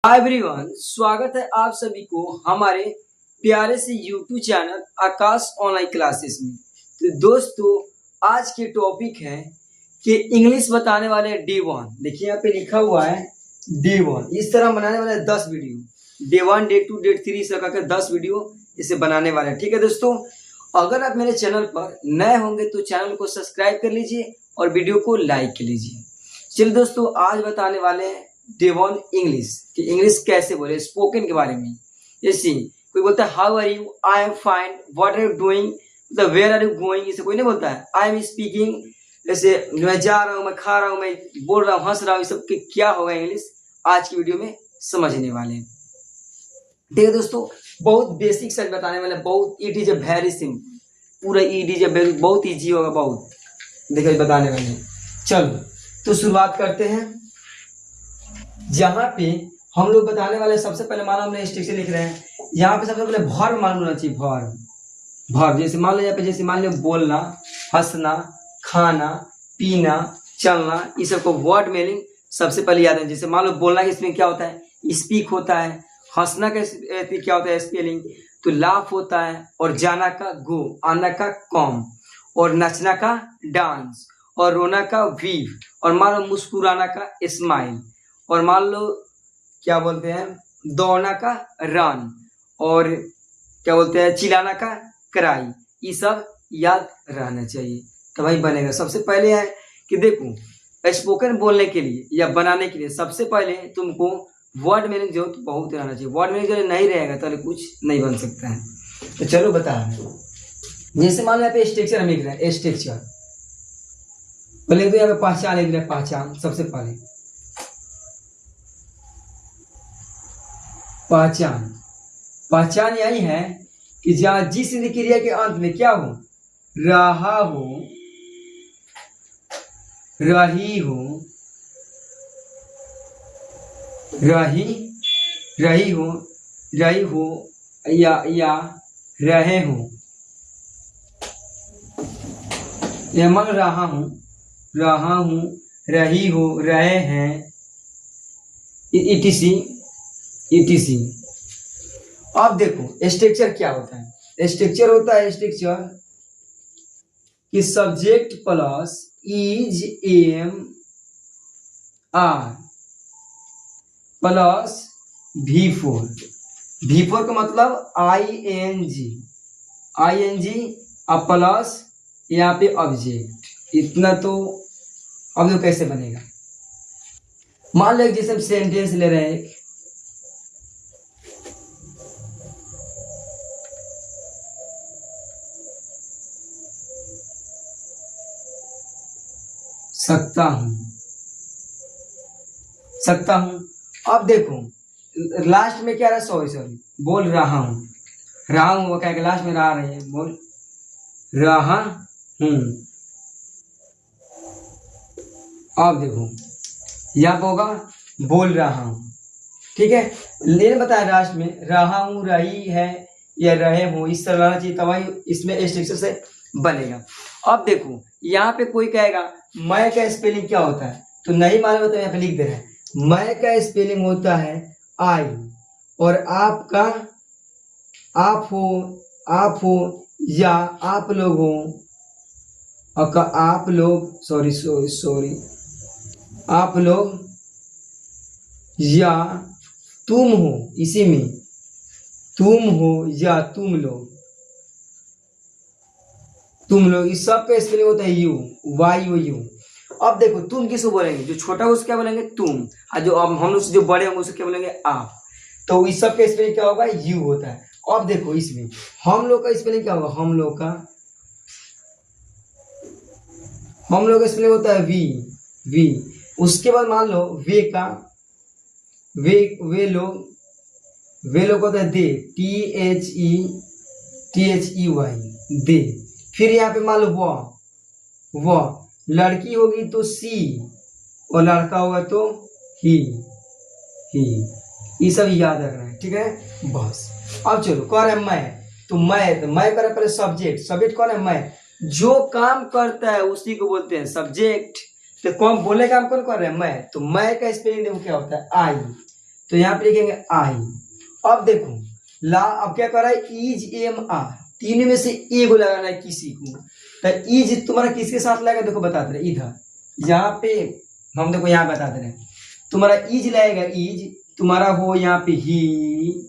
Hi everyone, स्वागत है आप सभी को हमारे प्यारे से यूट्यूब चैनल आकाश ऑनलाइन क्लासेस में। तो दोस्तों, आज के टॉपिक है कि इंग्लिश बताने वाले डे 1। देखिए यहाँ पे लिखा हुआ है डे 1। इस तरह बनाने वाले 10 वीडियो, डे 1, डे 2, डे 3 इस तरह के 10 वीडियो इसे बनाने वाले हैं। ठीक है दोस्तों, अगर आप मेरे चैनल पर नए होंगे तो चैनल को सब्सक्राइब कर लीजिए और वीडियो को लाइक कर लीजिए। चलिए दोस्तों, आज बताने वाले हैं डे 1 इंग्लिश कि इंग्लिश कैसे बोले, स्पोकन के बारे में। जैसे कोई बोलता है how are you, I am fine, what are you doing, मतलब वेयर आर यू गोइंग, इसे कोई नहीं बोलता है। आई एम स्पीकिंग, जैसे मैं जा रहा हूँ, मैं खा रहा हूँ, मैं बोल रहा हूँ, हंस रहा हूँ, ये सब के क्या होगा इंग्लिश आज की वीडियो में समझने वाले हैं। ठीक है दोस्तों, बहुत बेसिक सच बताने वाले, बहुत it is a very simple, पूरा इट इज ए बहुत ईजी होगा, बहुत देखिए बताने वाले। चलो तो शुरुआत करते हैं। जहाँ पे हम लोग बताने वाले सबसे पहले मानो हमने स्ट्रक्चर लिख रहे हैं। यहाँ पे सबसे पहले वर्ब मालूम होना चाहिए। वर्ब जैसे मान लो यहाँ पे, जैसे मान लो बोलना, हंसना, खाना, पीना, चलना, ये सबको वर्ड मीनिंग सबसे पहले याद है। जैसे मान लो बोलना के स्पेलिंग क्या होता है, स्पीक होता है। हंसना का क्या होता है स्पेलिंग, तो लाफ होता है। और जाना का गो, आना का कॉम, और नचना का डांस, और रोना का वीव, और मान लो मुस्कुराना का स्माइल, और मान लो क्या बोलते हैं दौड़ना का रन, और क्या बोलते हैं चिल्लाना का क्राई। ये सब याद रहना चाहिए तो भाई बनेगा। सबसे पहले है कि देखो, स्पोकन बोलने के लिए या बनाने के लिए सबसे पहले तुमको वर्ड मीनिंग जो तो बहुत रहना चाहिए। वर्ड मीनिंग जो नहीं रहेगा तो कुछ नहीं बन सकता है। तो चलो बता रहे हैं। जैसे मान लो यहाँ पे स्ट्रक्चर हम लिख रहे हैं, स्ट्रक्चर पहले तो यहाँ पे पहचान लिख रहे हैं। पहचान सबसे पहले पहचान, पहचान यही है कि जहाँ जिस क्रिया के अंत में क्या हो, रहा हो, रही हो, रही हो या रहे हो। ये मन रहा हूँ, रही हो, रहे हैं, ETC। अब देखो स्ट्रक्चर क्या होता है। स्ट्रक्चर होता है स्ट्रक्चर कि subject plus is, am, are plus V4 का मतलब ING और प्लस यहाँ पे ऑब्जेक्ट। इतना तो अब देखो कैसे बनेगा। मान लो जैसे हम सेंटेंस ले रहे हैं, सकता हूं। अब देखो लास्ट में क्या रहा, सॉरी बोल रहा हूं, वो क्या लास्ट में रहा रही है, बोल रहा हूं। अब देखो यहाँ पे होगा बोल रहा हूं। ठीक है, लेने बताया लास्ट में रहा हूं, रही है या रहे हो, इस तरह रहना चाहिए तभी इसमें स्ट्रक्चर से बनेगा। अब देखो यहाँ पे कोई कहेगा मैं का स्पेलिंग क्या होता है, तो नहीं मालूम तो यहाँ पे लिख दे रहे हैं। मैं का स्पेलिंग होता है आई, और आपका आप हो या आप लोग हो, आप लोग सॉरी आप लोग या तुम हो, इसी में तुम हो या तुम लोग, इस सब का स्पेलिंग होता है यू, YOU। अब देखो तुम किसको बोलेंगे, जो छोटा हो उसको क्या बोलेंगे तुम, और जो अब हम लोग से जो बड़े होंगे उसको क्या बोलेंगे आप। तो इस सब का स्पेलिंग क्या होगा, यू होता है। अब देखो इसमें हम लोग का स्पेलिंग क्या होगा, हम लोग का स्पेलिंग होता है वी। उसके बाद मान लो वे का वे लोग होता है दे, THEY दे। फिर यहाँ पे मान लो वह लड़की होगी तो सी, और लड़का होगा तो ही। ये सब याद रखना है, ठीक है बस। अब चलो कह रहे मैं, तो मैं कर पहले सब्जेक्ट कौन है, मैं। जो काम करता है उसी को बोलते हैं सब्जेक्ट। तो कौन बोलने का काम कौन कर रहा है, मैं। तो मैं का स्पेलिंग देखो क्या होता है, आई। तो यहाँ पे लिखेंगे आई। अब देखो ला, अब क्या कर रहा है, इज एम आर, तीन में से एगो लगाना है किसी को। तो इज तुम्हारा किसके साथ लगेगा, देखो बताते रहे इधर, यहाँ पे हम देखो यहाँ बताते रहे, तुम्हारा इज लगेगा, इज तुम्हारा हो यहाँ पे ही,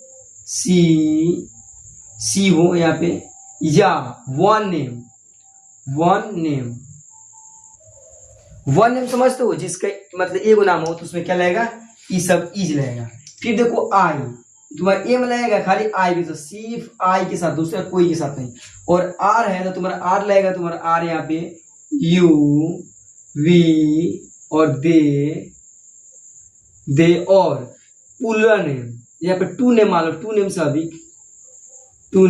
सी हो यहाँ पे, या वन नेम, वन नेम समझते हो, जिसका मतलब एगो नाम हो तो उसमें क्या लगेगा, ये सब इज लगेगा। फिर देखो आई, तुम्हारा एम लगेगा खाली आई के साथ, सिर्फ आई के साथ, दूसरा कोई के साथ नहीं। और आर है तो तुम्हारा आर लगेगा, तुम्हारा आर यहाँ पे यू वी और दे और पुलर नेम, यहाँ पे टू नेम मान लो, टू नेम से अधिक, टू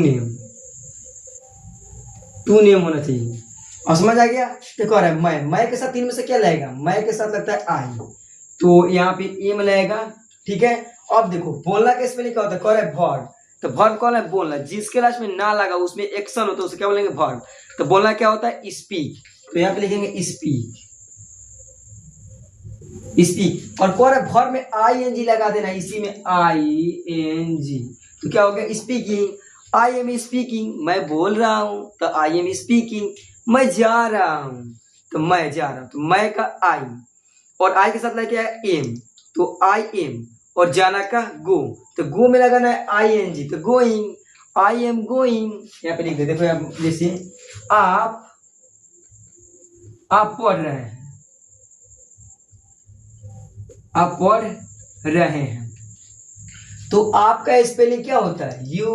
नेम होना चाहिए। और समझ आ गया। देखो रहा है मैं के साथ तीन में से क्या लगेगा, मैं के साथ लगता है आई, तो यहाँ पे एम लगेगा, ठीक है। अब देखो बोलना के स्पेलिंग क्या होता है, कह रहा है वर्ब, तो वर्ब कौन है, बोलना, जिसके लास्ट में ना लगा उसमें एक्शन होता है उसे क्या बोलेंगे, वर्ब। तो बोलना क्या होता है, स्पीक, तो यहाँ पे लिखेंगे स्पीक, और कह रहा है वर्ब में आई एन जी लगा देना, इसी में आई एन जी, तो क्या हो गया, स्पीकिंग, आई एम स्पीकिंग, मैं बोल रहा हूं, तो आई एम स्पीकिंग, मैं जा रहा हूं, तो मैं जा रहा हूं, तो मैं का आई, और आई के साथ लगा क्या है, एम, तो आई एम, और जाना का गो, तो गो में लगाना है आई एन जी, तो गोइंग, आई एम गोइंग, यहाँ पे लिख दे, देखो यहाँ जैसे आप पढ़ रहे हैं, आप पढ़ रहे हैं, तो आपका स्पेलिंग क्या होता है, यू।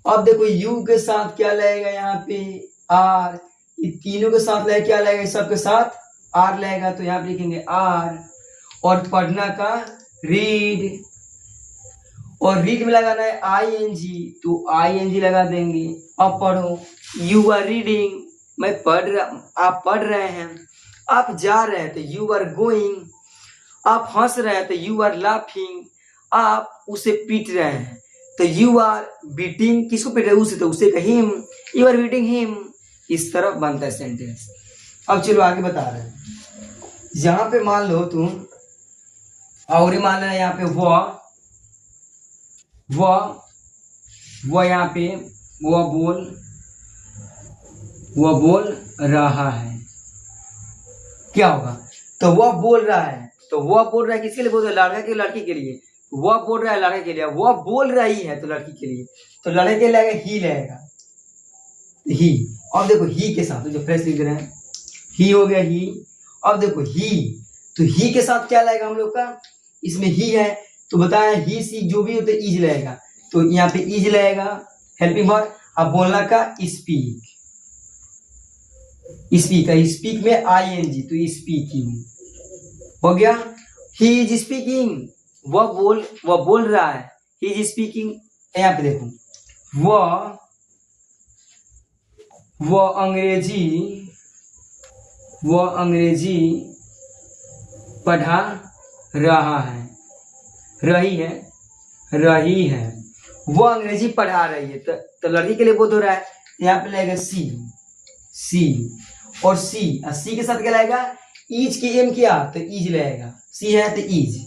अब देखो यू के साथ क्या लगेगा, यहाँ पे आर, ये तीनों के साथ लगेगा क्या लगेगा, सबके साथ आर लगेगा, तो यहाँ पे लिखेंगे आर। और पढ़ना का रीड, और रीड में लगाना है आई एन जी, तो आई एन जी लगा देंगे। अब पढ़ो, यू आर रीडिंग, मैं पढ़ रहा, आप पढ़ रहे हैं, आप जा रहे हैं तो यू आर गोइंग, आप हंस रहे हैं तो यू आर लाफिंग, आप उसे पीट रहे हैं तो यू आर बीटिंग, किसको पीट रहे हैं, उसे, तो उसे का him, you are beating him, इस तरह बनता है सेंटेंस। अब चलो आगे बता रहे हैं, यहाँ पे मान लो तुम, और मान लेना यहाँ पे वो यहाँ पे वो बोल रहा है, क्या होगा, तो वह बोल रहा है, तो वह बोल रहा है किसके लिए बोल रहा है, लड़का के लड़की के लिए, वह बोल रहा है लड़के के लिए, वह बोल रही है तो लड़की के लिए, तो लड़के के लिए ही लगेगा, ही। अब देखो ही के साथ जो फ्रेश लिख रहे हैं, ही हो गया ही। अब देखो ही, तो ही के साथ क्या लगेगा हम लोग का, इसमें ही है तो बताया ही सी जो भी होता है इज लगेगा, तो यहाँ पे इज लगेगा हेल्पिंग वर्ब। अब बोलना का स्पीक, स्पीक में आई एन जी, तो स्पीकिंग हो गया। ही इज स्पीकिंग, वह बोल रहा है, ही इज स्पीकिंग। यहाँ पे देखो वह अंग्रेजी पढ़ा रहा है, रही है, वो अंग्रेजी पढ़ा रही है, तो लड़की के लिए बोल हो रहा है, यहाँ पे लगेगा सी, और सी के साथ क्या लगेगा, ईज की एम किया तो ईज लगेगा, सी है तो ईज,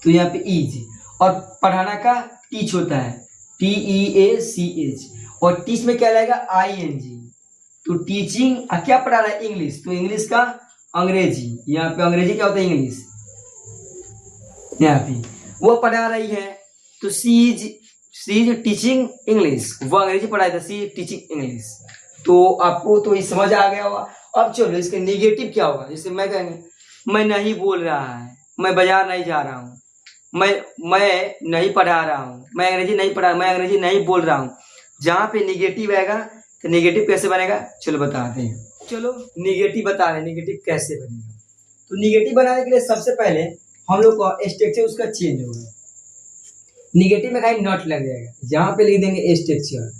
तो यहाँ पे ईज। और पढ़ाना का टीच होता है, TEACH, और टीच में क्या लगेगा, ING, तो टीचिंग। क्या पढ़ा रहा है, इंग्लिश, तो इंग्लिश का अंग्रेजी, यहाँ पे अंग्रेजी क्या होता है, इंग्लिश, यहाँ पे वो पढ़ा रही है, तो सी इज टीचिंग इंग्लिश, वो अंग्रेजी पढ़ाई था, सी इज टीचिंग इंग्लिश। तो आपको तो ये समझ आ गया होगा। अब चलो इसके नेगेटिव क्या होगा, जैसे मैं कहेंगे, मैं नहीं बोल रहा है, मैं बाजार नहीं जा रहा हूँ, मैं नहीं पढ़ा रहा हूँ, मैं अंग्रेजी नहीं बोल रहा हूँ। जहाँ पे नेगेटिव आएगा तो नेगेटिव कैसे बनेगा, चलो बताते हैं। चलो नेगेटिव बता रहे हैं, नेगेटिव कैसे बनेगा। तो नेगेटिव बनाने के लिए सबसे पहले हम लोग का स्ट्रक्चर उसका चेंज होगा। नेगेटिव में कहीं नॉट लग जाएगा, यहाँ पे लिख देंगे स्ट्रक्चर,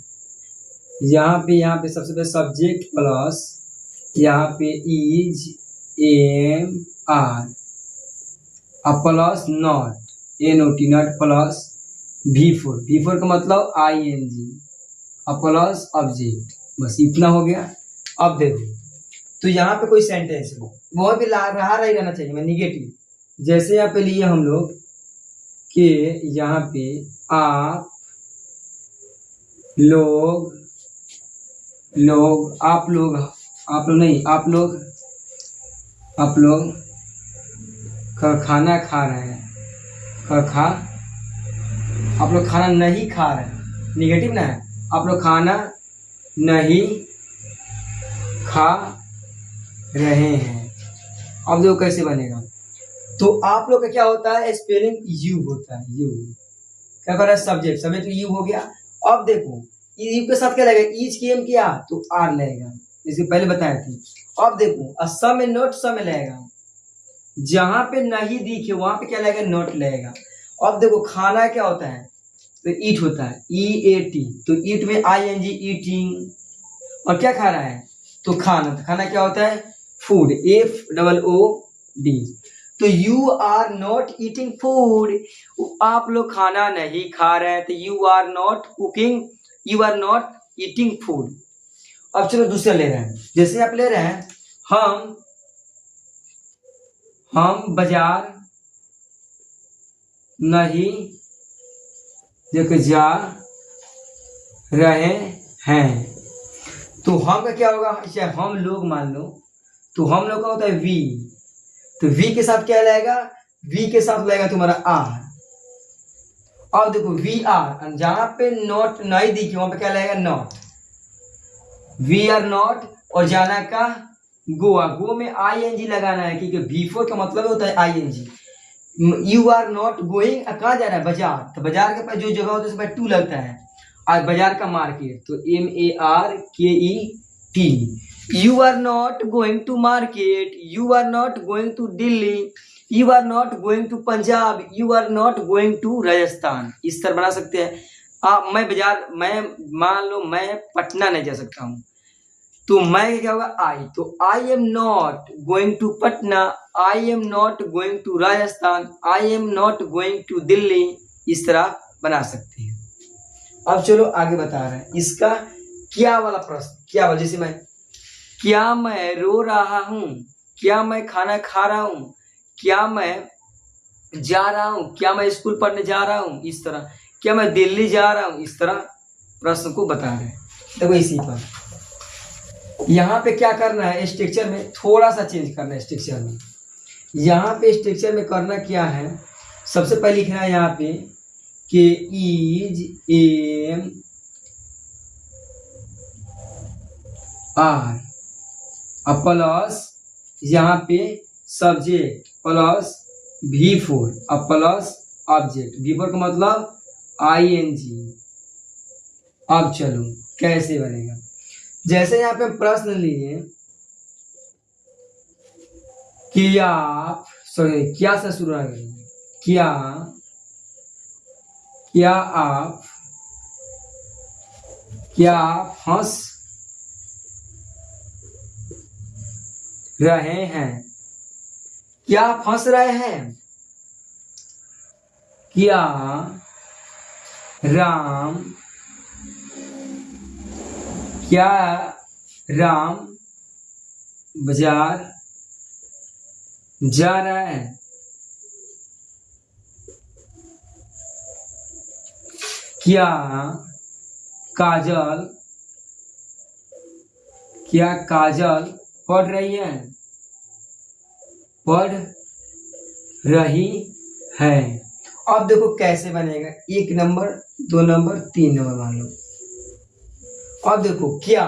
यहाँ पे सबसे पहले सब्जेक्ट प्लस यहाँ पे is am are plus not NOT not plus V4 का मतलब ING प्लस ऑब्जेक्ट, बस इतना हो गया। अब देखो, तो यहाँ पे कोई सेंटेंस है वह भी रहा रहना चाहिए, मैं निगेटिव, जैसे यहाँ पे लिए हम लोग कि यहाँ पे आप लोग आप लोग खाना खा रहे हैं। आप लोग खाना नहीं खा रहे हैं, निगेटिव ना है। आप लोग खाना नहीं खा रहे हैं। अब देखो कैसे बनेगा। तो आप लोग का क्या होता है, स्पेलिंग यू होता है। यू क्या कर रहा है, सब्जेक्ट तो यू हो गया। अब देखो यू के साथ क्या लगेगा, ईच की एम किया तो आर लगेगा, इसके पहले बताया थी। अब देखो सम में नोट सम में लगेगा, जहां पे नहीं दिखे वहां पे क्या लगेगा, नोट लगेगा। अब देखो खाना क्या होता है, तो ईट होता है, ई ए टी, तो ईट में आई एन जी, ईटिंग। और क्या खा रहा है, तो खाना, तो खाना क्या होता है, food, F double O D. तो you are not eating food, आप लोग खाना नहीं खा रहे हैं, तो you are not cooking, you are not eating food. अब चलो दूसरा ले रहे हैं, जैसे आप ले रहे हैं, हम बाजार नहीं लेके जा रहे हैं। तो हम का क्या होगा, चाहे हम लोग मान लो, तो हम लोग का होता है वी, तो वी के साथ क्या लगेगा, वी के साथ लगेगा तुम्हारा आर। अब देखो वी आर, जहां पे नॉट नहीं दिखी वहां पे क्या लगेगा, नॉट, वी आर नॉट। और जाना का गोवा, गो में आई एन जी लगाना है, क्योंकि बिफोर का मतलब होता है I N G. You are not going, कहाँ जा रहा है, बाजार, तो बाजार के पास जो जगह होता है उसमें टू लगता है, आज बाजार का मार्केट, तो M A R K E T. You are not going to market, you are not going to Delhi, you are not going to Punjab, you are not going to Rajasthan. इस तरह बना सकते हैं। मैं मान लो मैं पटना नहीं जा सकता हूँ, तो मैं क्या होगा, आई, तो I am not going to Patna, I am not going to Rajasthan, I am not going to Delhi. इस तरह बना सकते हैं। अब चलो आगे बता रहे हैं इसका क्या वाला प्रश्न, क्या वाला, जैसे क्या मैं रो रहा हूं, क्या मैं खाना खा रहा हूं, क्या मैं जा रहा हूं, क्या मैं स्कूल पढ़ने जा रहा हूं, इस तरह, क्या मैं दिल्ली जा रहा हूं, इस तरह प्रश्न को बता रहे हैं। देखो इसी पर यहाँ पे क्या करना है, स्ट्रक्चर में थोड़ा सा चेंज करना है। स्ट्रक्चर में यहाँ पे स्ट्रक्चर में करना क्या है, सबसे पहले लिखना है यहाँ पे कि इज एम आर, प्लस यहाँ पे subject plus V4 plus object, V4 का मतलब ING। अब चलो कैसे बनेगा, जैसे यहाँ पे प्रश्न लिए कि आप, सॉरी क्या से शुरू करेंगे, क्या आप हंस रहे हैं, क्या आप हंस रहे हैं, क्या राम बाजार जा रहा है, क्या काजल पढ़ रही है। अब देखो कैसे बनेगा, 1 नंबर 2 नंबर 3 नंबर मान लो। अब देखो क्या,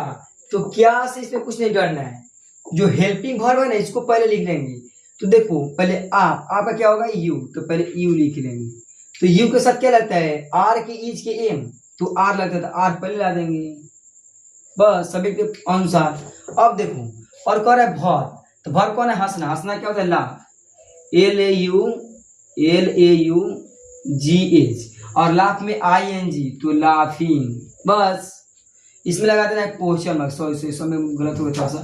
तो क्या से इसमें कुछ नहीं करना है, जो हेल्पिंग वर्ब है ना इसको पहले लिख लेंगे। तो देखो पहले आपका क्या होगा, यू, तो पहले यू लिख लेंगे। तो यू के साथ क्या लगता है, आर के ईच के एम, तो आर लगता है, तो आर पहले ला देंगे, बस सभी के अनुसार। अब देखो और कह रहा है भर, तो भर कौन है, हंसना, हंसना क्या होता है, ला, LAUGH, और लाफ में ING, तो लाफिंग। बस इसमें लगा देना है क्वेश्चन मार्क, सॉरी इसमें गलत हो गया थोड़ा सा,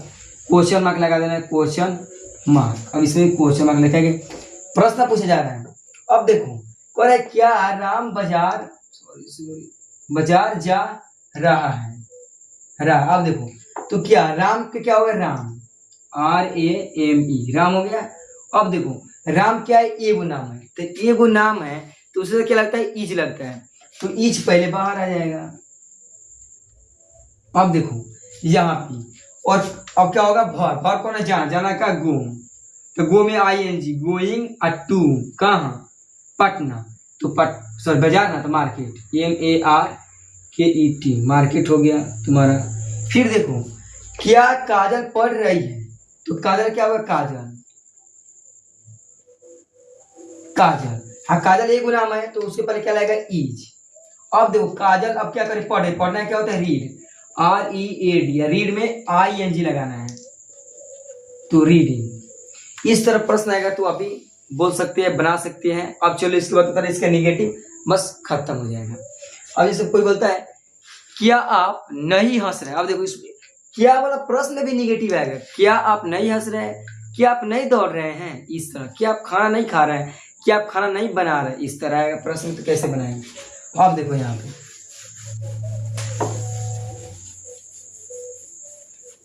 क्वेश्चन मार्क लगा देना है, क्वेश्चन मार्क। अब इसमें क्वेश्चन मार्क लिखेंगे, प्रश्न पूछा जा रहा है। अब देखो कह रहा है क्या राम बाजार बाजार जा रहा है, अब देखो तो क्या राम के क्या होगा, राम, RAME, राम हो गया। अब देखो राम क्या है, एगो नाम है, तो एगो नाम है तो उससे क्या लगता है, ईज लगता है, तो ईज पहले बाहर आ जाएगा। अब देखो यहाँ पे, और अब क्या होगा, भर, भर कौन है, जाना का गो, तो गो में ING, गोइंग टू, कहाँ, पटना, तो सॉरी बाजार ना, तो मार्केट, MARKET, मार्केट हो गया तुम्हारा। फिर देखो क्या काजल पढ़ रही है, तो काजल क्या होगा, काजल, काजल, हाँ काजल एक नाम है, तो उसके पहले क्या लगेगा, ईज। अब देखो काजल अब क्या करे, पढ़े, पढ़ना क्या होता है, रीड, READ, रीड में ING लगाना है, तो रीडिंग। इस तरह प्रश्न आएगा तो अभी बोल सकते हैं, बना सकते हैं। अब चलो इसके बाद इसका निगेटिव, बस खत्म हो जाएगा। अब जैसे कोई बोलता है क्या आप नहीं हंस रहे, अब देखो इसमें क्या वाला प्रश्न भी निगेटिव आएगा, क्या आप नहीं हंस रहे हैं, क्या आप नहीं दौड़ रहे हैं, इस तरह, क्या आप खाना नहीं खा रहे हैं, क्या आप खाना नहीं बना रहे, इस तरह आएगा प्रश्न। तो कैसे बनाएंगे, अब देखो यहाँ पे,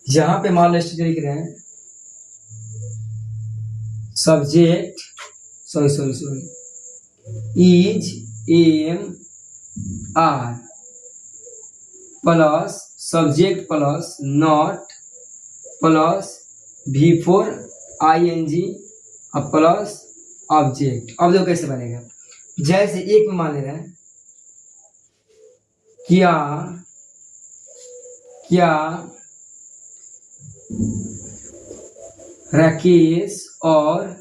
जहां पे मान लो स्टूडेंट लिख रहे हैं subject, sorry is AMR plus subject plus not plus V4 ING और प्लस ऑब्जेक्ट। अब देखो कैसे बनेगा, जैसे एक में मान ले रहे हैं क्या राकेश और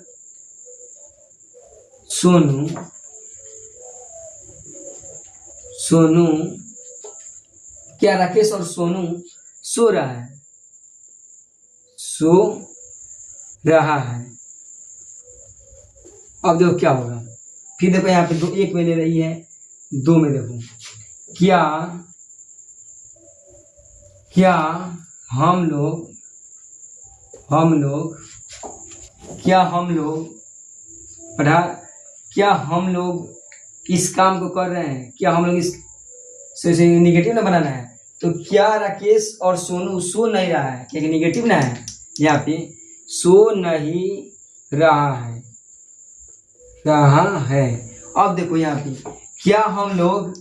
सोनू क्या राकेश और सोनू सो रहा है, अब देखो क्या होगा। फिर देखो यहाँ पे दो, एक में ले रही है, दो में देखो क्या हम लोग पढ़ा, क्या हम लोग इस काम को कर रहे हैं, क्या हम लोग इस से निगेटिव ना बनाना है, तो क्या राकेश और सोनू सो नहीं रहा है, क्या निगेटिव ना है, यहाँ पे सो नहीं रहा है। अब देखो यहाँ पे क्या हम लोग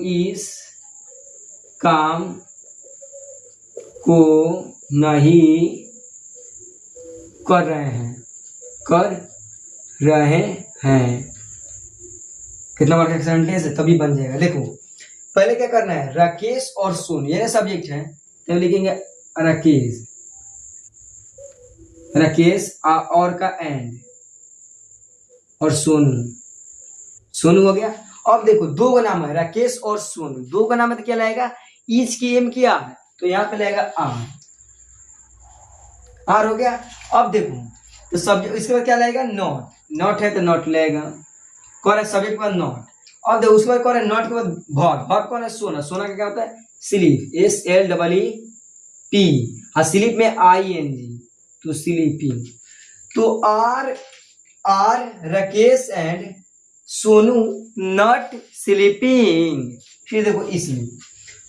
इस काम को नहीं कर रहे हैं, कितना बार का सेंटेंस है, तभी बन जाएगा। देखो पहले क्या करना है, राकेश और सोनू ये सब्जेक्ट है, तो लिखेंगे राकेश और का एंड, और सोनू हो गया। अब देखो दो का नाम है, राकेश और सोनू, दो का नाम है, तो क्या लगेगा, ईच की एम किया है, तो यहाँ पे लगेगा आर हो गया। अब देखो तो सब्जेक्ट, इसके बाद क्या लगेगा, नॉट है तो नॉट लगेगा, कौन है सब्जेक्ट के बाद नॉट। अब देखो उसके बाद कौन है, नॉट के बाद भर कौन है, सोना का क्या होता है, स्लीप, SLEEP, हाँ स्लीप में ING, तो स्लीपिंग। तो are Rakesh and Sonu not sleeping. फिर देखो इसमें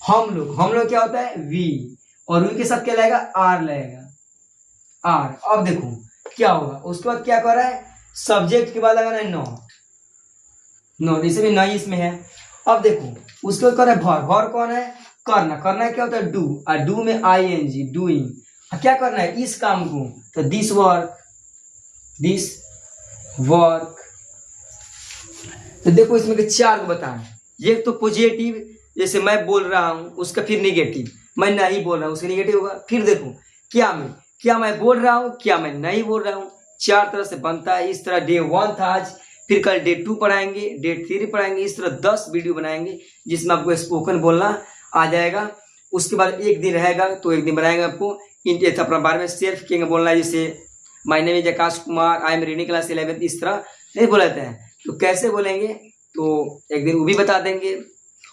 हम लोग क्या होता है, वी, और वी के साथ क्या लगेगा, आर लगेगा, आर। अब देखो क्या होगा, उसके बाद क्या कर रहा है, सब्जेक्ट के बाद लगाना है नॉट, इसे भी नहीं इसमें है। अब देखो उसके बाद कर रहा है भर कौन है, करना क्या होता है, डू, और डू में ING, डूइंग। क्या करना है, इस काम को, तो दिस वर्क। तो देखो इसमें के चार को बताएं, ये तो पॉजिटिव, जैसे मैं बोल रहा हूं उसका, फिर निगेटिव, मैं नहीं बोल रहा हूं उसका निगेटिव होगा। फिर देखो क्या मैं बोल रहा हूं, क्या मैं नहीं बोल रहा हूं, चार तरह से बनता है। इस तरह डे 1 था आज, फिर कल डे 2 पढ़ाएंगे, डे 3 पढ़ाएंगे। इस तरह 10 वीडियो बनाएंगे जिसमें आपको स्पोकन बोलना आ जाएगा। उसके बाद एक दिन रहेगा, तो एक दिन बनाएंगे आपको अपना बारे में सेल्फ किंग बोलना है, जैसे my name is Akash Kumar, I am reading class 11, इस तरह नहीं बोलते हैं। तो कैसे बोलेंगे, तो एक दिन वो भी बता देंगे।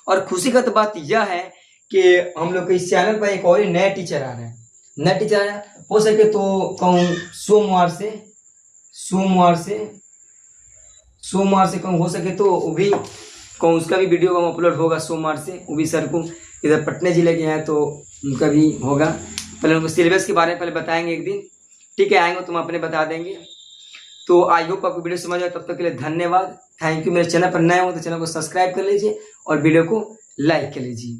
और खुशी का तो बात यह है कि हम लोग के इस चैनल पर एक और नए टीचर आ रहे हैं, नए टीचर आ रहे हैं। हो सके तो कहूँ सोमवार से कहूँ, हो सके तो वो भी कहूँ उसका भी वीडियो अपलोड होगा सोमवार से। वो भी सर को इधर पटना जिले के हैं, तो उनका भी होगा। पहले उनको सिलेबस के बारे में पहले बताएंगे एक दिन, ठीक है, आएंगे तो हम अपने बता देंगे। तो आई होप आपको वीडियो समझ आए, तब तक के लिए धन्यवाद, थैंक यू। मेरे चैनल पर नए हो तो चैनल को सब्सक्राइब कर लीजिए और वीडियो को लाइक कर लीजिए।